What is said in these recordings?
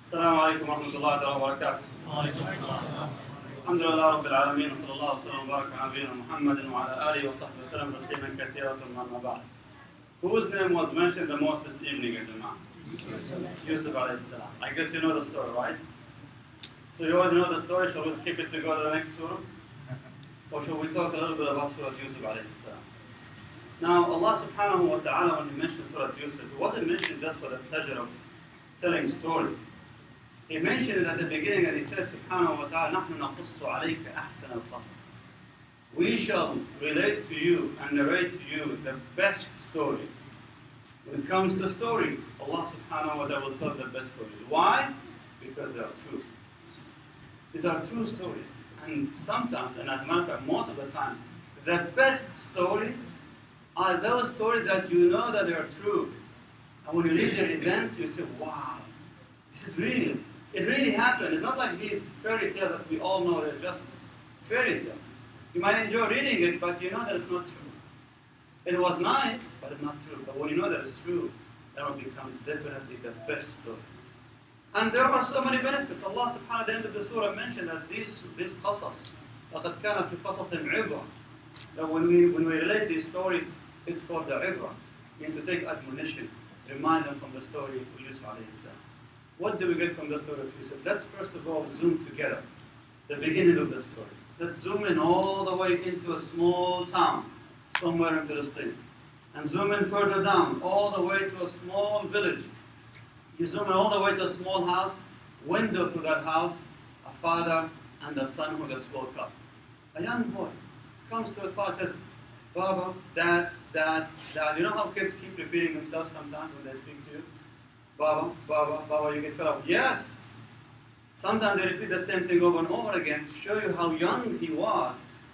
السلام عليكم ورحمة الله تعالى وبركاته. الحمد لله رب العالمين وصلى الله وسلم وبارك على نبينا محمد وعلى آله وصحبه وسلم تسليما كثيرا ثم أما بعد. Whose name was mentioned the most this evening in Jama'ah? Yusuf alayhi salam. I guess you know the story, right? So you already know the story. Shall we skip it to go to the next surah? Or shall we talk a little bit about Surah Yusuf alayhi salam? Now Allah subhanahu wa ta'ala, when He mentioned Surah Yusuf, it wasn't mentioned just for the pleasure of telling stories. He mentioned it at the beginning and He said subhanahu wa ta'ala, نَحْنُ نَقُصُّ عَلَيْكَ أَحْسَنَ الْقَصَصِ. We shall relate to you and narrate to you the best stories. When it comes to stories, Allah subhanahu wa ta'ala will tell the best stories. Why? Because they are true. These are true stories. And sometimes, and as a matter of fact, most of the times, the best stories are those stories that you know that they are true. And when you read their events, you say, wow, this is real. It really happened. It's not like these fairy tales that we all know, they're just fairy tales. You might enjoy reading it, but you know that it's not true. It was nice, but it's not true. But when you know that it's true, then it becomes definitely the best story. And there are so many benefits. Allah subhanahu wa ta'ala at the end of the surah mentioned that these qasas, لَقَدْ كَانَ فِي قَصَصٍ عِبْرَةٍ. That when we relate these stories, it's for the ibrah. It means to take admonition, remind them from the story of Yusuf alayhi salam. What do we get from the story of Yusuf? Let's first of all zoom together the beginning of the story. Let's zoom in all the way into a small town somewhere in Palestine. And zoom in further down, all the way to a small village. You zoom in all the way to a small house, window through that house, a father and a son who just woke up. A young boy comes to his father and says, Baba, Dad, Dad, Dad. You know how kids keep repeating themselves sometimes when they speak to you? Baba, Baba, Baba, you get fed up. Yes. Sometimes they repeat the same thing over and over again to show you how young he was.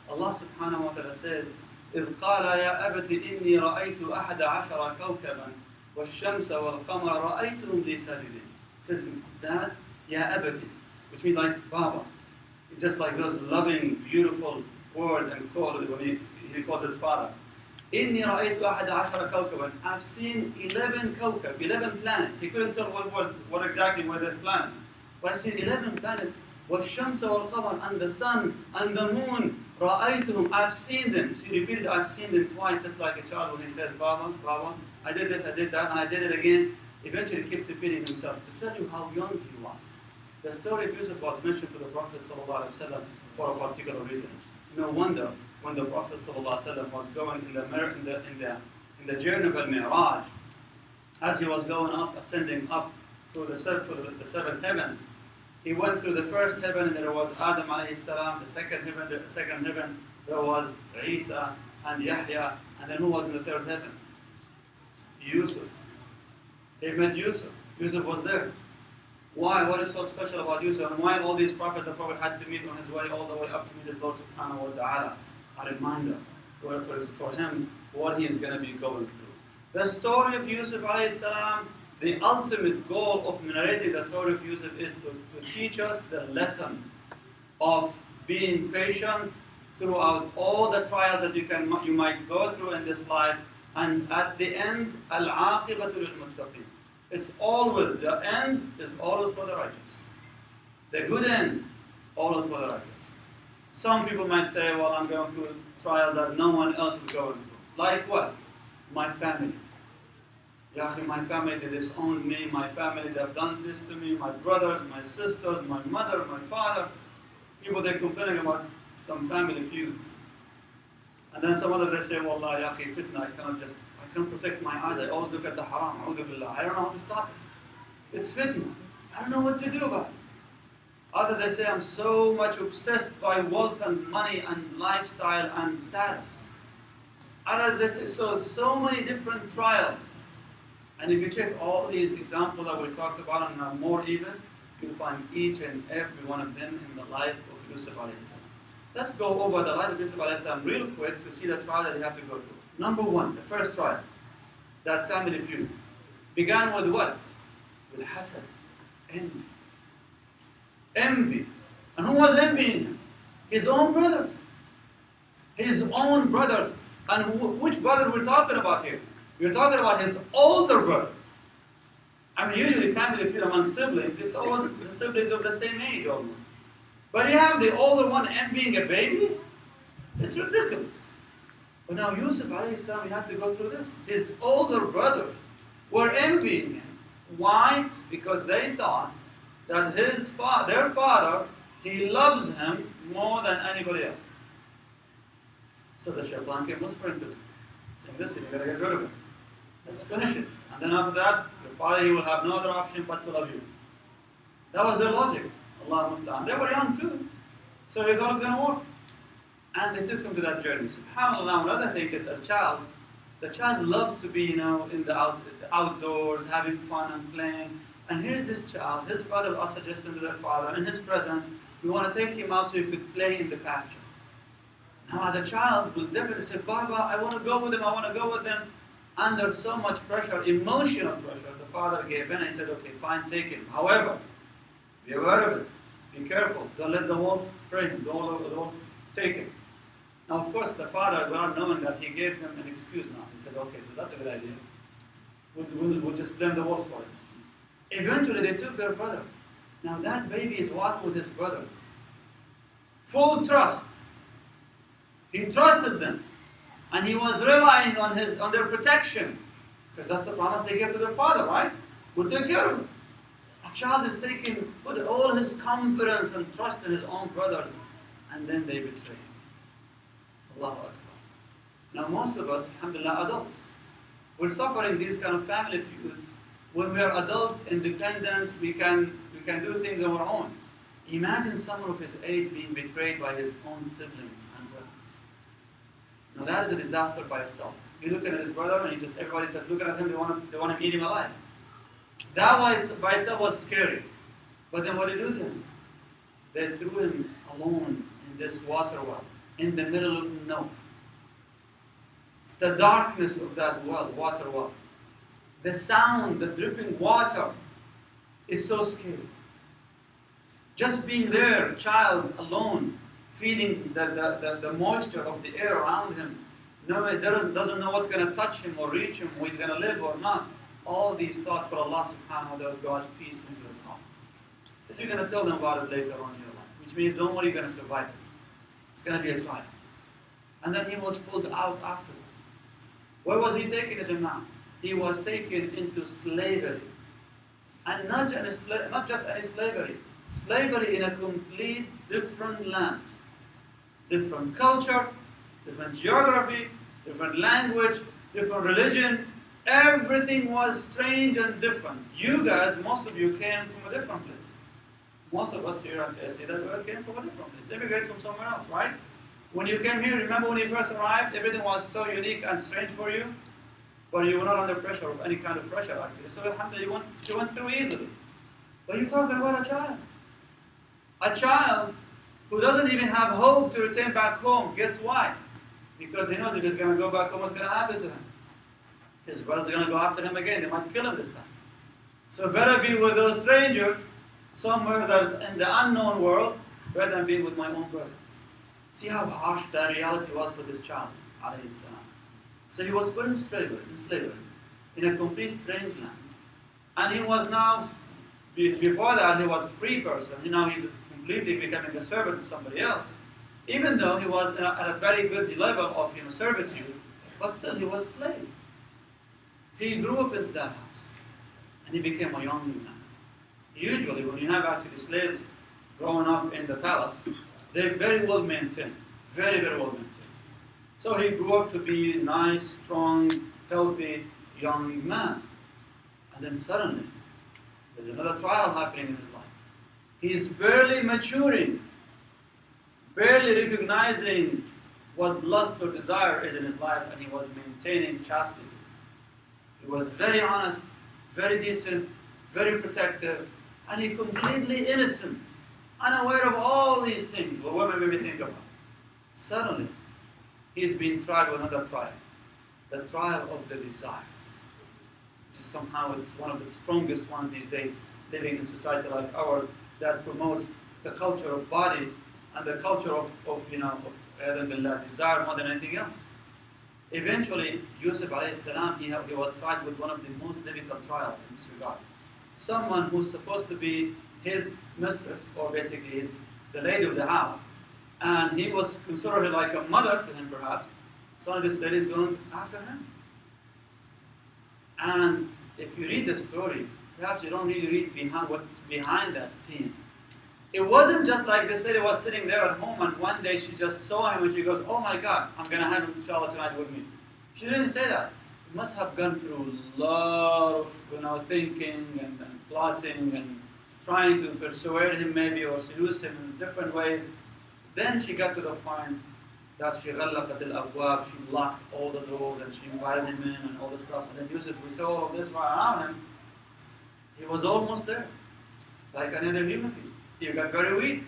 Allah subhanahu wa ta'ala says, إِذْ قَالَ يَا أَبَتِ إِنِّي رَأَيْتُ أَحَدَ عَشَرَ كَوْكَبًا وَالشَّمْسَ وَالْقَمَرَ رَأَيْتُهُمْ لِي سَاجِدِينَ. It says, Dad, Ya Abati, which means like Baba. It's just like those loving, beautiful words and calls when he calls his father. إِنِّي رَأَيْتُ أَحَدَ عَشَرَ كَوْكَبًا. I've seen 11 kawkab, 11 planets. He couldn't tell what exactly were the planets. But I've seen 11 planets. وَالشَّمْسَ وَالْقَمَرَ, and the sun and the moon. رَأَيْتُهُمْ, I've seen them. So he repeated, I've seen them twice, just like a child when he says, Baba, Baba, I did this, I did that, and I did it again. Eventually he keeps repeating himself to tell you how young he was. The story of Yusuf was mentioned to the Prophet ﷺ for a particular reason. No wonder when the Prophet ﷺ was going in the journey of al-Mi'raj, as he was going up, ascending up through the seventh heavens, he went through the first heaven and there was Adam alayhi salam, the second heaven there was Isa and Yahya, and then who was in the third heaven? Yusuf. He met Yusuf. Yusuf was there. Why? What is so special about Yusuf? And why all these prophets the Prophet had to meet on his way all the way up to meet his Lord subhanahu wa ta'ala? A reminder for him what he is going to be going through. The story of Yusuf alayhi salam, the ultimate goal of narrating the story of Yusuf is to teach us the lesson of being patient throughout all the trials that you might go through in this life. And at the end, al-aqibatu lil-muttaqin. It's always, the end is always for the righteous. The good end, always for the righteous. Some people might say, well, I'm going through trials that no one else is going through. Like what? My family. My family, they disowned me. My family, they have done this to me. My brothers, my sisters, my mother, my father. People, they're complaining about some family feuds. And then some others, they say, Wallah, fitna, I can't protect my eyes. I always look at the haram. I don't know how to stop it. It's fitna. I don't know what to do about it. Others, they say, I'm so much obsessed by wealth and money and lifestyle and status. Others, they say, so many different trials. And if you check all these examples that we talked about and more even, you'll find each and every one of them in the life of Yusuf alayhi salam. Let's go over the life of Yusuf alayhi salam real quick to see the trial that he had to go through. Number one, the first trial, that family feud, began with what? With hasad, envy. Envy. And who was envying him? His own brothers. His own brothers. And which brother we're talking about here? We're talking about his older brother. I mean, usually family feud among siblings, it's always the siblings of the same age almost. But you have the older one envying a baby? It's ridiculous. But now Yusuf alayhi salam, he had to go through this. His older brothers were envying him. Why? Because they thought that their father, he loves him more than anybody else. So the shaitan came whispering to them, saying, listen, you gotta get rid of him. Let's finish it. And then after that, your father, he will have no other option but to love you. That was their logic. Allah musta'an. They were young too. So they thought it was going to work. And they took him to that journey. SubhanAllah. Now, another thing is, as a child, the child loves to be, in the outdoors, having fun and playing. And here's this child, his brother was suggesting to their father, in his presence, we want to take him out so he could play in the pastures. Now, as a child, we'll definitely say, Baba, I want to go with him, I want to go with them. Under so much pressure, emotional pressure, the father gave in and he said, okay, fine, take him. However, be aware of it. Be careful. Don't let the wolf prey him. Don't let the wolf take him. Now, of course, the father, without knowing that, he gave them an excuse now. He said, okay, so that's a good idea. We'll just blame the wolf for it. Eventually, they took their brother. Now, that baby is walking with his brothers. Full trust. He trusted them. And he was relying on their protection. Because that's the promise they gave to their father, right? We'll take care of him. A child is put all his confidence and trust in his own brothers, and then they betray him. Allahu Akbar. Now most of us, alhamdulillah, adults, we're suffering these kind of family feuds. When we are adults, independent, we can do things on our own. Imagine someone of his age being betrayed by his own siblings and brothers. Now that is a disaster by itself. You look at his brother and everybody just looking at him, they want to eat him alive. That by itself was scary. But then what did they do to him? They threw him alone in this water well, in the middle of nowhere. The darkness of that water well, the sound, the dripping water is so scary. Just being there, child alone, feeling the moisture of the air around him, doesn't know what's going to touch him or reach him, or he's going to live or not. All these thoughts, but Allah subhanahu wa ta'ala got peace into his heart. So you're going to tell them about it later on in your life, which means don't worry, you're going to survive it. It's going to be a trial. And then he was pulled out afterwards. Where was he taken to now? He was taken into slavery. And not just any slavery. Slavery in a complete different land. Different culture, different geography, different language, different religion. Everything was strange and different. You guys, most of you came from a different place. Most of us here at TSC that came from a different place. Immigrated from somewhere else, right? When you came here, remember when you first arrived, everything was so unique and strange for you? But you were not under pressure of any kind of pressure actually. So alhamdulillah, you went through easily. But you're talking about a child. A child who doesn't even have hope to return back home. Guess why? Because he knows if he's going to go back home, what's going to happen to him? His brothers are going to go after him again. They might kill him this time. So better be with those strangers, somewhere that's in the unknown world, rather than being with my own brothers. See how harsh that reality was for this child, alayhi salam. So he was put in slavery, in a complete strange land. And he was now, before that, he was a free person. Now he's completely becoming a servant to somebody else. Even though he was at a very good level of servitude, but still he was a slave. He grew up in that house, and he became a young man. Usually, when you have actually slaves growing up in the palace, they're very well maintained, very, very well maintained. So he grew up to be a nice, strong, healthy, young man. And then suddenly, there's another trial happening in his life. He's barely maturing, barely recognizing what lust or desire is in his life, and he was maintaining chastity. He was very honest, very decent, very protective, and he completely innocent, unaware of all these things, what women may think about. Suddenly, he's being tried with another trial, the trial of the desires, which is somehow it's one of the strongest ones these days, living in society like ours, that promotes the culture of body and the culture of desire more than anything else. Eventually, Yusuf alayhi salam, he was tried with one of the most difficult trials in this regard. someone who's supposed to be his mistress, or basically the lady of the house, and he was considered like a mother to him perhaps. So this lady is going after him. And if you read the story, perhaps you don't really read behind what's behind that scene. It wasn't just like this lady was sitting there at home and one day she just saw him and she goes, oh my God, I'm going to have him inshallah tonight with me. She didn't say that. It must have gone through a lot of thinking and plotting and trying to persuade him maybe or seduce him in different ways. Then she got to the point that she غلقت الأبواب, she locked all the doors and she invited him in and all this stuff. And then Yusuf, we saw all of this right around him. He was almost there, like another human being. He got very weak,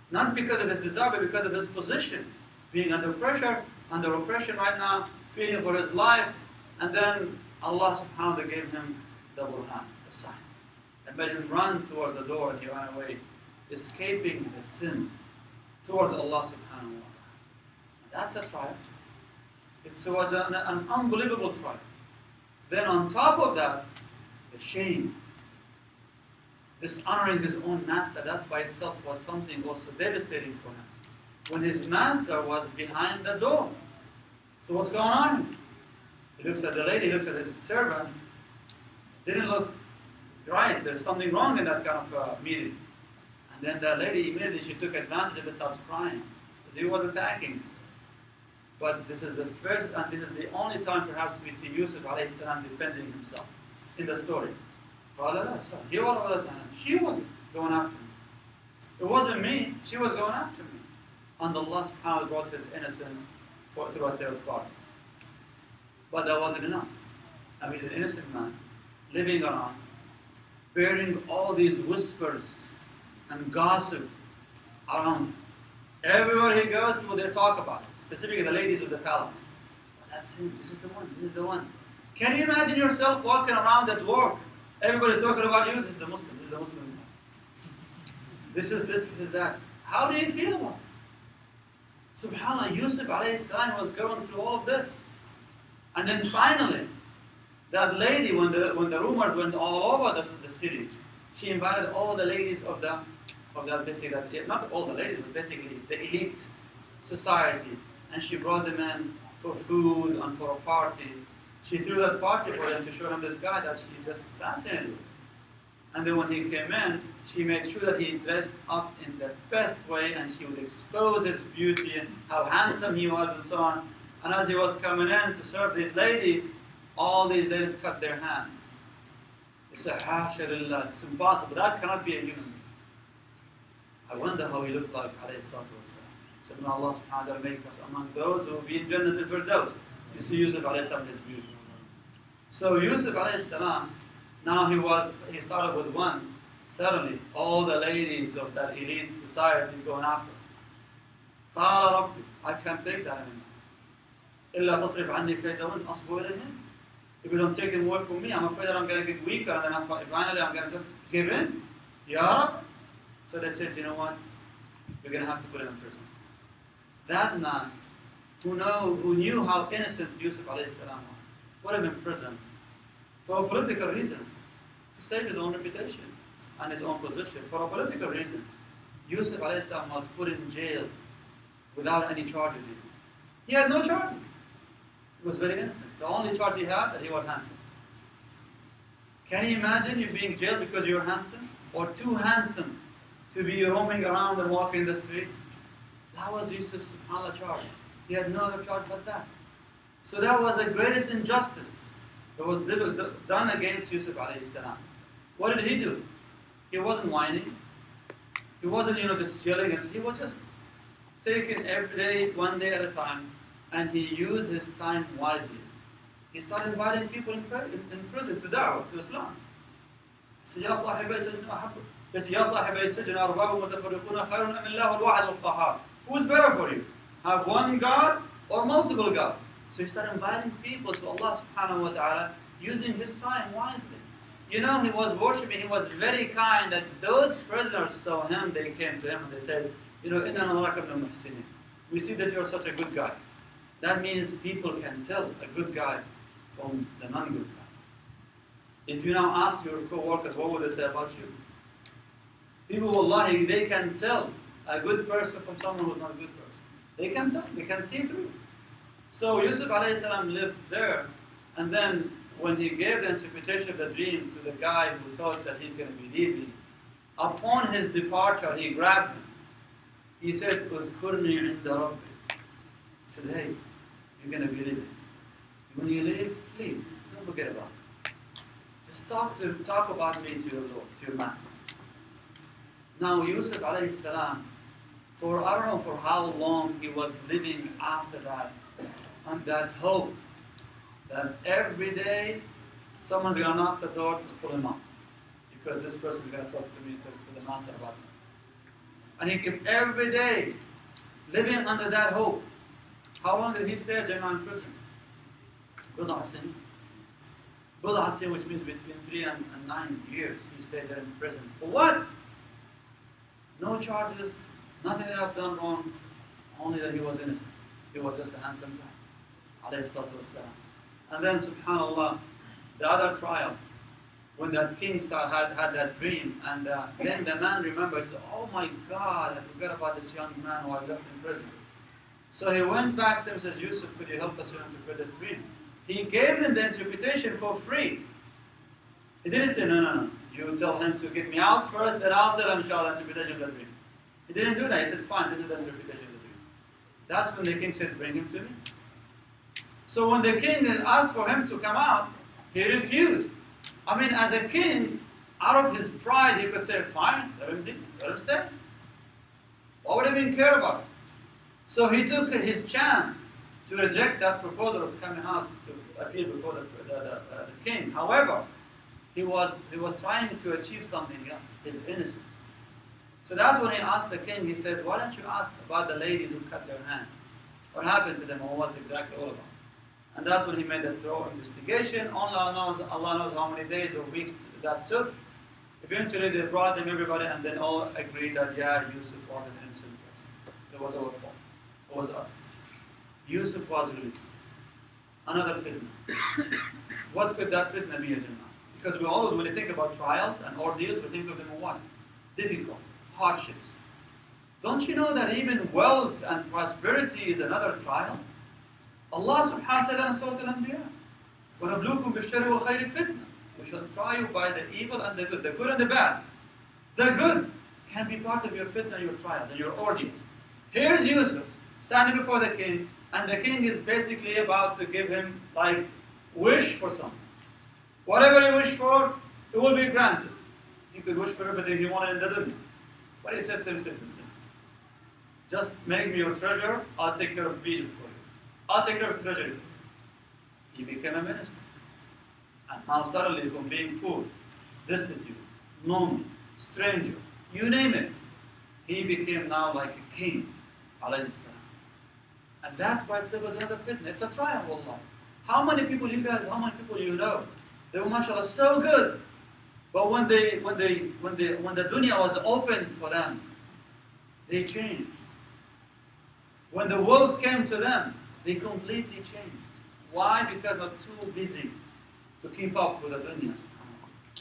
not because of his desire, but because of his position, being under pressure, under oppression right now, fearing for his life. And then Allah subhanahu wa ta'ala gave him the burhan, the sign, and made him run towards the door, and he ran away, escaping the sin towards Allah subhanahu wa ta'ala. That's a trial. It was an unbelievable trial. Then on top of that, the shame. Dishonoring his own master, that by itself was something also devastating for him. When his master was behind the door. So what's going on? He looks at the lady, he looks at his servant. Didn't look right. There's something wrong in that kind of meeting. And then the lady immediately, she took advantage of this, starts crying. So he was attacking. But this is the first, and this is the only time perhaps we see Yusuf alayhi salam defending himself in the story. He was she was going after me. It wasn't me, she was going after me. And Allah subhanahu wa ta'ala brought his innocence through a third party. But that wasn't enough. Now he's an innocent man, living around, bearing all these whispers and gossip around him. Everywhere he goes, people there talk about it, specifically the ladies of the palace. Oh, that's him, this is the one, this is the one. Can you imagine yourself walking around at work? Everybody's talking about you. This is the Muslim. This is the Muslim. This is this. This is that. How do you feel about it? Subhanallah, Yusuf alayhi salam was going through all of this, and then finally, that lady, when the rumors went all over the city, she invited all the ladies of that basically not all the ladies, but basically the elite society, and she brought them in for food and for a party. She threw that party for them to show him this guy that she just fascinated with. And then when he came in, she made sure that he dressed up in the best way and she would expose his beauty and how handsome he was and so on. And as he was coming in to serve these ladies, all these ladies cut their hands. They said, Hasha lillah, it's impossible. That cannot be a human being. I wonder how he looked like, alayhi salatu wasalam. So may Allah subhanahu wa ta'ala make us among those who will be in Jannat al-Firdaus to see Yusuf alayhi salam his beauty. So Yusuf alayhi salam, now he started with one. Suddenly, all the ladies of that elite society going after him. قال ربي, I can't take that anymore. إلا تصرف عني كيدهن أصب إليهن. If you don't take them away from me, I'm afraid that I'm going to get weaker and then finally I'm going to just give in. Ya Rab. So they said, you know what? We're going to have to put him in prison. That man who knew how innocent Yusuf alayhi salam was, put him in prison for a political reason, to save his own reputation and his own position. For a political reason, Yusuf alayhi salam was put in jail without any charges even. He had no charges. He was very innocent. The only charge he had that he was handsome. Can you imagine you being jailed because you're handsome? Or too handsome to be roaming around and walking the streets? That was Yusuf's subhanAllah charge. He had no other charge but that. So that was the greatest injustice that was done against Yusuf alayhi salam. What did he do? He wasn't whining. He wasn't, just yelling. He was just taking every day, one day at a time, and he used his time wisely. He started inviting people in prison to da'wah, to Islam. So, يا صاحبي السجن أحب. Yes, يا صاحبي السجن أرباب متفرقون خير أم الله الواحد القهار. Who's better for you? Have one God or multiple gods? So he started inviting people to Allah subhanahu wa ta'ala using his time wisely. He was worshipping, he was very kind, that those prisoners saw him, they came to him and they said, إِنَّا نَرَاكَ مِنَ الْمُحْسِنِينَ. We see that you're such a good guy. That means people can tell a good guy from the non-good guy. If you now ask your co-workers, what would they say about you? People, wallahi, they can tell a good person from someone who's not a good person. They can tell, they can see through. So Yusuf alayhi salam lived there, and then when he gave the interpretation of the dream to the guy who thought that he's going to be leaving, upon his departure, he grabbed him. He said, "Udhkurni inda Rabbi." He said, "Hey, you're going to be leaving. When you leave, please, don't forget about me. Just talk about me to your Lord, to your master." Now Yusuf alayhi salam, for I don't know for how long he was living after that, and that hope that every day someone's going to knock the door to pull him out, because this person is going to talk to me, to the master about me. And he kept every day living under that hope. How long did he stay at Jama'ah in prison? Bid'a sin, which means between 3 and 9 years he stayed there in prison. For what? No charges, nothing that I've done wrong, only that he was innocent. He was just a handsome guy. Alayhi salatu wassalam. And then, subhanAllah, the other trial, when that king had that dream, and then the man remembered, "Oh my God, I forgot about this young man who I left in prison." So he went back to him and says, "Yusuf, could you help us to interpret this dream?" He gave them the interpretation for free. He didn't say, no, you tell him to get me out first, then I'll tell him, inshallah, the interpretation of the dream. He didn't do that. He says, "Fine, this is the interpretation of the dream." That's when the king said, "Bring him to me." So when the king asked for him to come out, he refused. I mean, as a king, out of his pride, he could say, "Fine, let him stay." What would he even care about it? So he took his chance to reject that proposal of coming out to appear before the king. However, he was trying to achieve something else, his innocence. So that's when he asked the king, he says, "Why don't you ask about the ladies who cut their hands? What happened to them? What was it exactly all about?" And that's when he made a thorough investigation. Allah knows how many days or weeks that took. Eventually they brought them, everybody, and then all agreed that, yeah, Yusuf was an innocent person. It was our fault. It was us. Yusuf was released. Another fitna. What could that fitna be, Jama'ah? Because we always, when we think about trials and ordeals, we think of them as what? Difficult, hardships. Don't you know that even wealth and prosperity is another trial? Allah subhanahu wa ta'ala in Surah Al-Anbiya, وَنَبْلُوكُمْ بِالشَّرِّ وَالْخَيْرِ فِتْنَةً. We shall try you by the evil and the good and the bad. The good can be part of your fitna, your trials, and your ordeals. Here's Yusuf standing before the king, and the king is basically about to give him, like, wish for something. Whatever he wished for, it will be granted. He could wish for everything he wanted in the dunya. But he said to him, "Listen, just make me your treasurer, I'll take care of Egypt for you. I'll take care of treasury for you." He became a minister. And now suddenly, from being poor, destitute, lonely, stranger, you name it, he became now like a king, alayhi salam. And that's by itself was another fitna. It's a trial, wallah. How many people you know, they were mashallah so good, but when the dunya was opened for them, they changed. When the wealth came to them, they completely changed. Why? Because they're too busy to keep up with the dunya.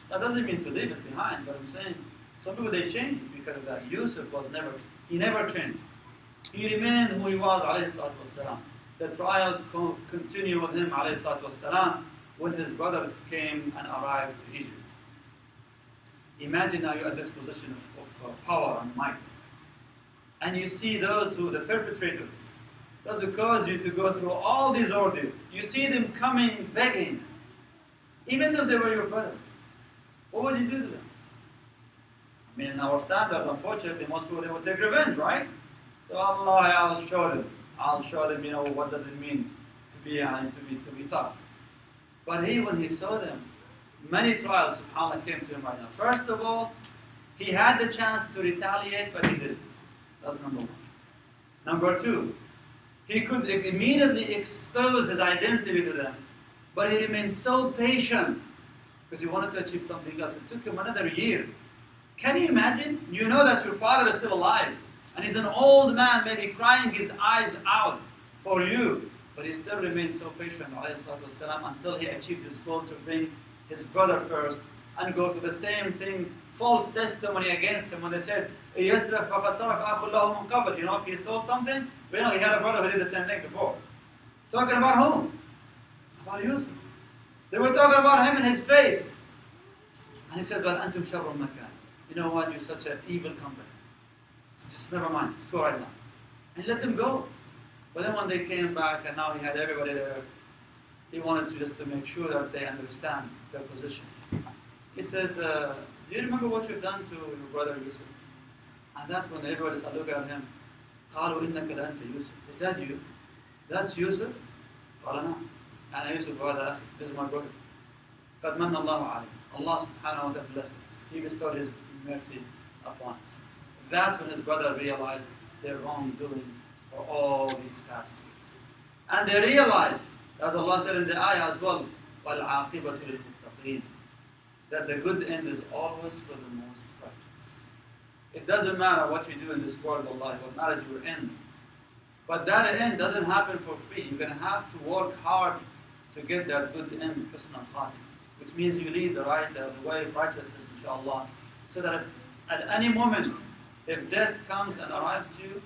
That doesn't mean to leave it behind, but I'm saying some people they changed because of that. Yusuf he never changed. He remained who he was, alayhi salatu wassalam. The trials continue with him, alayhi salatu wassalam, when his brothers came and arrived to Egypt. Imagine now you're at this position of power and might. And you see the perpetrators, those who caused you to go through all these ordeals. You see them coming begging, even if they were your brothers. What would you do to them? I mean, in our standard, unfortunately, most people, they would take revenge, right? So Allah, I'll show them, what does it mean to be tough. But when he saw them, many trials, subhanAllah, came to him right now. First of all, he had the chance to retaliate, but he didn't. That's number one. Number two, he could immediately expose his identity to them, but he remained so patient because he wanted to achieve something else. It took him another year. Can you imagine? You know that your father is still alive, and he's an old man, maybe crying his eyes out for you, but he still remained so patient, alayhi salatu wasalam, until he achieved his goal to bring his brother first and go to the same thing, false testimony against him when they said, يَسْرَفْ فَقَدْ سَرَقَ أَخُ لَهُ مِنْ قَبْلِ. You know, if he stole something, we know he had a brother who did the same thing before. Talking about whom? About Yusuf. They were talking about him in his face. And he said, "But antum sharrun makan." You know what? You're such an evil company. So just never mind. Just go right now. And let them go. But then when they came back and now he had everybody there, he wanted to just to make sure that they understand their position. He says, "Do you remember what you've done to your brother Yusuf?" And that's when everybody started looking at him. قالوا إنك لأنت يوسف. Is that you? That's Yusuf? قال نعم. أنا يوسف وهذا أخي. This is my brother. قد من الله عليه. Allah subhanahu wa ta'ala blessed us. He bestowed His mercy upon us. That's when his brother realized their wrongdoing for all these past years. And they realized, as Allah said in the ayah as well, وَالْعَاقِبَةُ لِلْمُتَّقِينَ, that the good end is always for the most righteous. It doesn't matter what you do in this world of life, what matters your end. But that end doesn't happen for free. You're going to have to work hard to get that good end, husn al-khatimah, which means you lead the way of righteousness, inshallah, so that if at any moment, if death comes and arrives to you,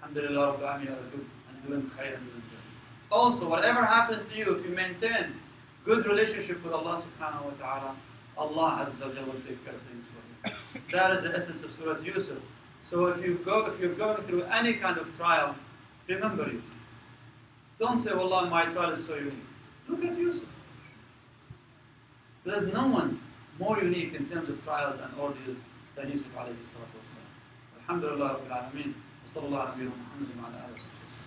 alhamdulillah, Rabbil Alameen, you are good and doing khair and doing good. Also, whatever happens to you, if you maintain good relationship with Allah subhanahu wa ta'ala, Allah Azza wa Jalla will take care of things for you. That is the essence of Surah Yusuf. So if you're going through any kind of trial, remember Yusuf. Don't say, "Wallah, my trial is so unique." Look at Yusuf. There is no one more unique in terms of trials and ordeals than Yusuf alayhi salatu wassalam. Alhamdulillah Rabbil Alameen. Wa sallallahu ala nabiyyina Muhammadin wa ala alihi wa sahbihi.